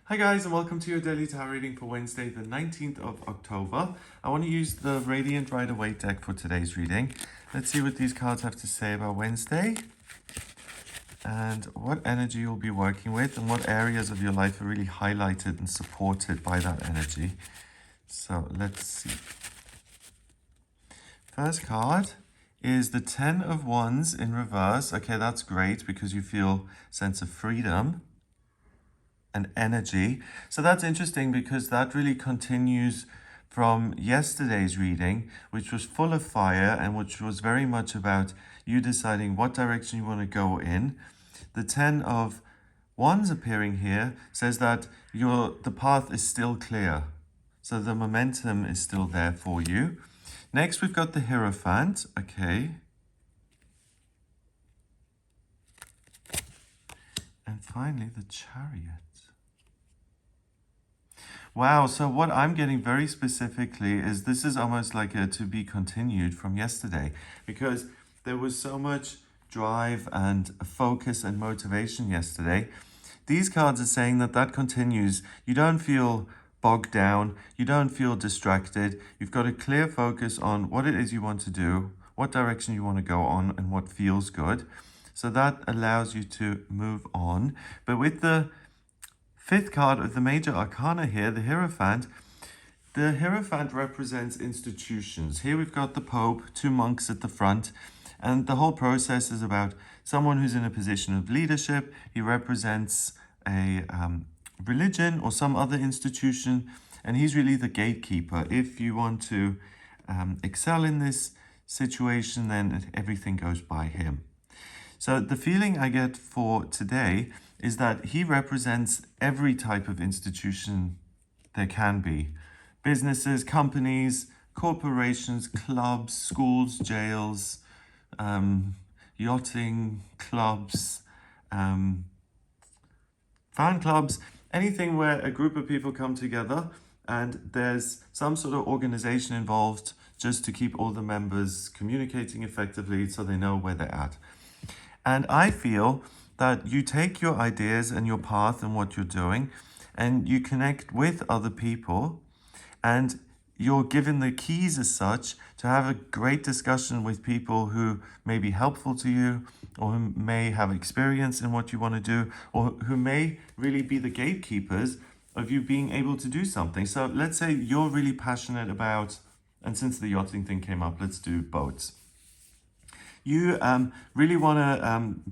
Hi guys, and welcome to your daily tarot reading for Wednesday the 19th of October. I want to use the Radiant Rider-Waite deck for today's reading. Let's see what these cards have to say about Wednesday and what energy you'll be working with and what areas of your life are really highlighted and supported by that energy. So let's see. First card is the 10 of Wands in reverse. Okay, that's great because you feel a sense of freedom and energy. So that's interesting because that really continues from yesterday's reading, which was full of fire and which was very much about you deciding what direction you want to go in. The 10 of Wands appearing here says that the path is still clear. So the momentum is still there for you. Next, we've got the Hierophant. Okay. And finally, the Chariot. Wow, so what I'm getting very specifically is this is almost like a to be continued from yesterday, because there was so much drive and focus and motivation yesterday. These cards are saying that that continues. You don't feel bogged down. You don't feel distracted. You've got a clear focus on what it is you want to do, what direction you want to go on, and what feels good. So that allows you to move on. But with the fifth card of the major arcana here, the Hierophant represents institutions. Here we've got the Pope, two monks at the front, and the whole process is about someone who's in a position of leadership. He represents a religion or some other institution, and he's really the gatekeeper. If you want to excel in this situation, then everything goes by him. So the feeling I get for today is that he represents every type of institution there can be. Businesses, companies, corporations, clubs, schools, jails, yachting clubs, fan clubs, anything where a group of people come together and there's some sort of organization involved just to keep all the members communicating effectively so they know where they're at. And I feel that you take your ideas and your path and what you're doing and you connect with other people and you're given the keys as such to have a great discussion with people who may be helpful to you or who may have experience in what you want to do or who may really be the gatekeepers of you being able to do something. So let's say you're really passionate about, and since the yachting thing came up, let's do boats. You really want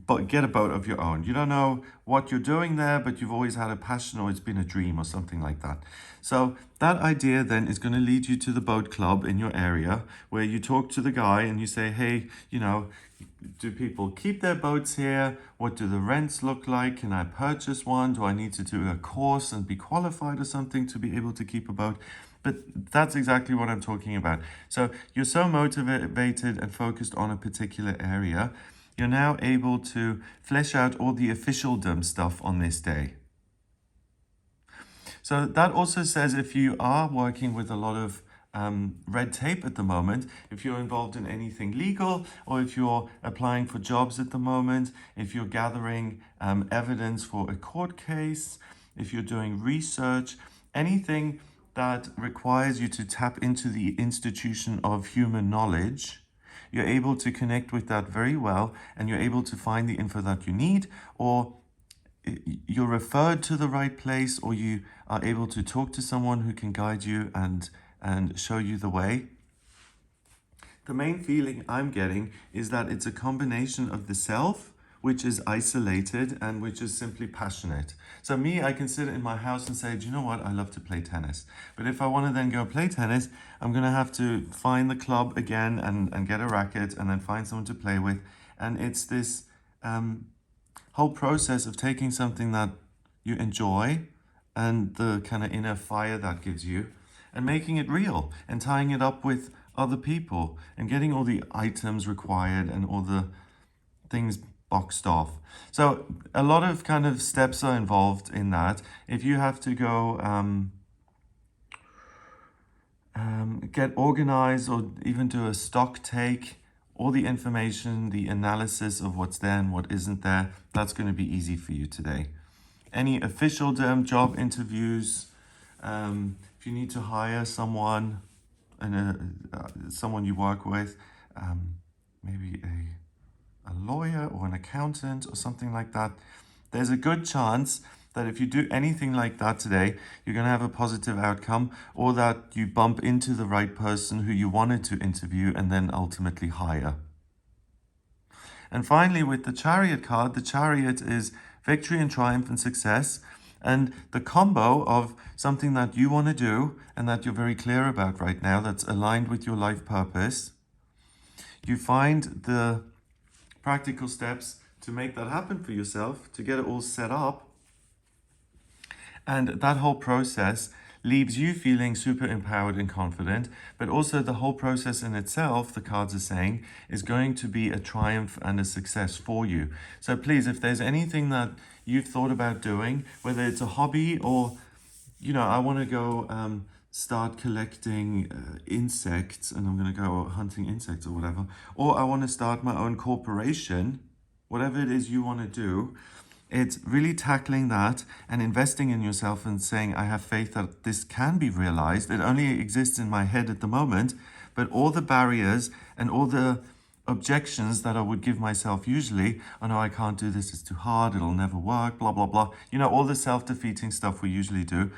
to get a boat of your own. You don't know what you're doing there, but you've always had a passion or it's been a dream or something like that. So that idea then is going to lead you to the boat club in your area where you talk to the guy and you say, hey, do people keep their boats here? What do the rents look like? Can I purchase one? Do I need to do a course and be qualified or something to be able to keep a boat? But that's exactly what I'm talking about. So you're so motivated and focused on a particular area, you're now able to flesh out all the officialdom stuff on this day. So that also says if you are working with a lot of red tape at the moment, if you're involved in anything legal, or if you're applying for jobs at the moment, if you're gathering evidence for a court case, if you're doing research, anything that requires you to tap into the institution of human knowledge, you're able to connect with that very well and you're able to find the info that you need, or you're referred to the right place, or you are able to talk to someone who can guide you and show you the way. The main feeling I'm getting is that it's a combination of the self, which is isolated and which is simply passionate. So me, I can sit in my house and say, do you know what? I love to play tennis. But if I want to then go play tennis, I'm going to have to find the club again and get a racket and then find someone to play with. And it's this whole process of taking something that you enjoy and the kind of inner fire that gives you and making it real and tying it up with other people and getting all the items required and all the things boxed off. So a lot of kind of steps are involved in that. If you have to go get organized or even do a stock take, all the information, the analysis of what's there and what isn't there, that's going to be easy for you today. any official job interviews, if you need to hire someone, and someone you work with, maybe a lawyer or an accountant or something like that, there's a good chance that if you do anything like that today, you're going to have a positive outcome, or that you bump into the right person who you wanted to interview and then ultimately hire. And finally, with the Chariot card, the Chariot is victory and triumph and success. And the combo of something that you want to do and that you're very clear about right now, that's aligned with your life purpose, you find the practical steps to make that happen for yourself, to get it all set up. And that whole process leaves you feeling super empowered and confident, but also the whole process in itself, the cards are saying, is going to be a triumph and a success for you. So please, if there's anything that you've thought about doing, whether it's a hobby or, I want to go start collecting insects and I'm going to go hunting insects or whatever, or I want to start my own corporation, whatever it is you want to do, it's really tackling that and investing in yourself and saying, I have faith that this can be realized. It only exists in my head at the moment, but all the barriers and all the objections that I would give myself usually, oh no, I can't do this, it's too hard, it'll never work, blah, blah, blah. All the self-defeating stuff we usually do.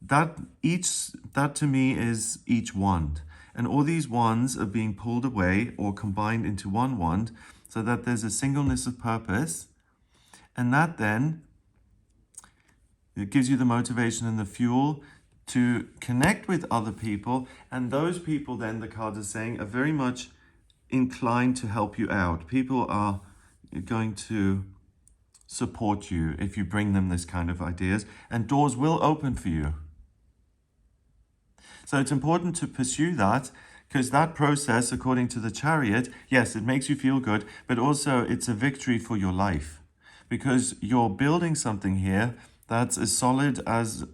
That to me is each wand. And all these wands are being pulled away or combined into one wand so that there's a singleness of purpose. And that then, it gives you the motivation and the fuel to connect with other people. And those people then, the card is saying, are very much inclined to help you out. People are going to support you if you bring them this kind of ideas. And doors will open for you. So it's important to pursue that, because that process, according to the Chariot, yes, it makes you feel good, but also it's a victory for your life. Because you're building something here that's as solid as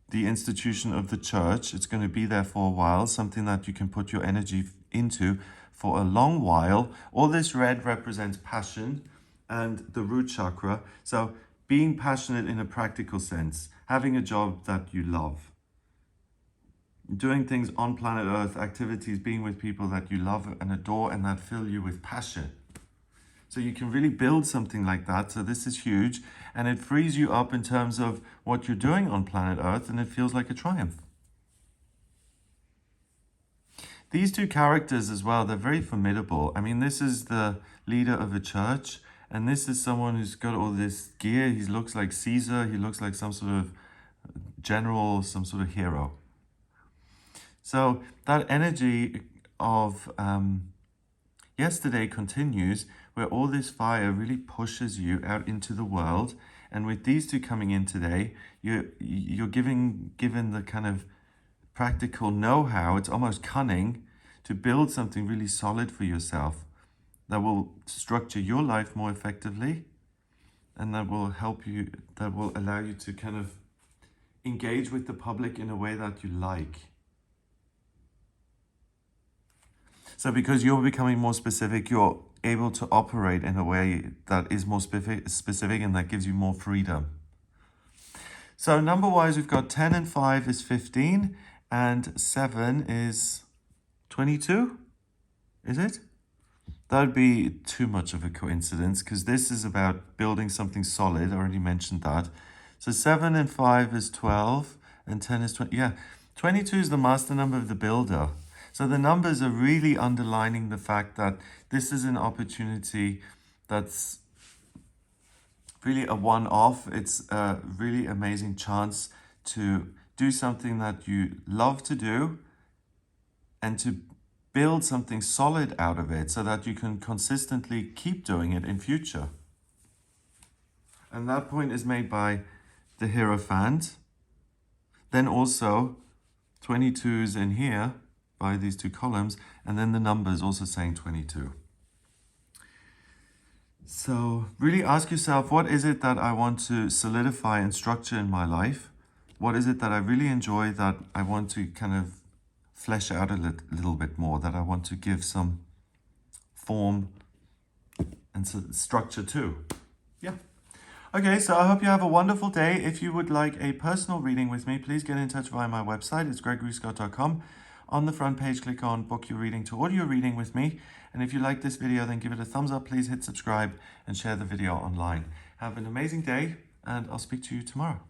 the institution of the church. It's going to be there for a while, something that you can put your energy into for a long while. All this red represents passion and the root chakra. So being passionate in a practical sense, having a job that you love, doing things on planet Earth, activities, being with people that you love and adore and that fill you with passion. So you can really build something like that. So this is huge. And it frees you up in terms of what you're doing on planet Earth. And it feels like a triumph. These two characters as well, they're very formidable. I mean, this is the leader of a church. And this is someone who's got all this gear. He looks like Caesar. He looks like some sort of general, some sort of hero. So that energy of yesterday continues, where all this fire really pushes you out into the world. And with these two coming in today, you're given the kind of practical know-how, it's almost cunning, to build something really solid for yourself that will structure your life more effectively, and that will help you, that will allow you to kind of engage with the public in a way that you like. So because you're becoming more specific, you're able to operate in a way that is more specific and that gives you more freedom. So number-wise, we've got 10 and 5 is 15, and 7 is 22, is it? That would be too much of a coincidence, because this is about building something solid. I already mentioned that. So 7 and 5 is 12, and 10 is 20. Yeah, 22 is the master number of the builder. So the numbers are really underlining the fact that this is an opportunity that's really a one-off. It's a really amazing chance to do something that you love to do and to build something solid out of it so that you can consistently keep doing it in future. And that point is made by the Hierophant. Then also 22s in here by these two columns, and then the numbers also saying 22. So really ask yourself, what is it that I want to solidify and structure in my life? What is it that I really enjoy that I want to kind of flesh out a little bit more, that I want to give some form and structure to? Yeah. Okay, so I hope you have a wonderful day. If you would like a personal reading with me, please get in touch via my website. It's gregoryscott.com. On the front page, click on Book Your Reading to order your reading with me. And if you like this video, then give it a thumbs up. Please hit subscribe and share the video online. Have an amazing day, and I'll speak to you tomorrow.